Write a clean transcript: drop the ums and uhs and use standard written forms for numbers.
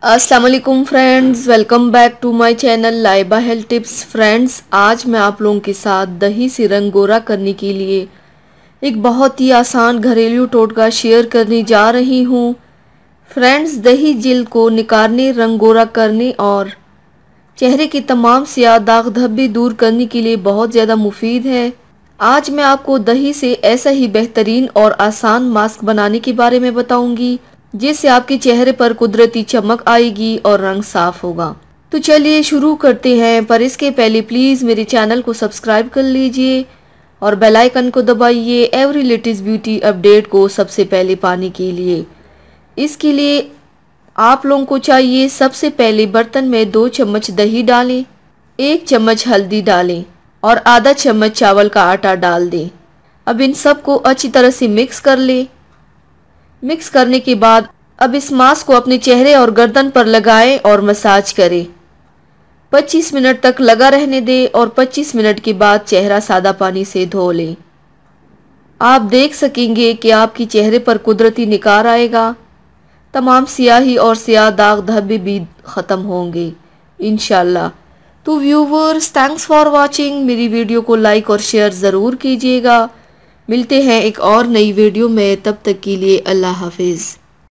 अस्सलाम वालेकुम friends, welcome back to my channel Laiba health tips. Friends, आज मैं आप लोगों के साथ दही से रंग गोरा करने के लिए एक बहुत ही आसान घरेलू टोटका शेयर करने जा रही हूँ। फ्रेंड्स, दही जिल्द को निखारने, रंग गोरा करने और चेहरे के तमाम सियाह दाग धब्बे दूर करने के लिए बहुत ज़्यादा मुफीद है। आज मैं आपको दही से ऐसा ही बेहतरीन और आसान मास्क बनाने के बारे में बताऊंगी जिससे आपके चेहरे पर कुदरती चमक आएगी और रंग साफ होगा। तो चलिए शुरू करते हैं, पर इसके पहले प्लीज़ मेरे चैनल को सब्सक्राइब कर लीजिए और बेल आइकन को दबाइए एवरी लेटेस्ट ब्यूटी अपडेट को सबसे पहले पाने के लिए। इसके लिए आप लोगों को चाहिए, सबसे पहले बर्तन में 2 चम्मच दही डालें, 1 चम्मच हल्दी डालें और आधा चम्मच चावल का आटा डाल दें। अब इन सब को अच्छी तरह से मिक्स कर लें। मिक्स करने के बाद अब इस मास्क को अपने चेहरे और गर्दन पर लगाएं और मसाज करें। 25 मिनट तक लगा रहने दें और 25 मिनट के बाद चेहरा सादा पानी से धो लें। आप देख सकेंगे कि आपके चेहरे पर कुदरती निखार आएगा, तमाम सियाही और सियाह दाग धब्बे भी ख़त्म होंगे इंशाल्लाह। तो व्यूवर्स, थैंक्स फॉर वाचिंग। मेरी वीडियो को लाइक और शेयर ज़रूर कीजिएगा। मिलते हैं एक और नई वीडियो में, तब तक के लिए अल्लाह हाफिज़।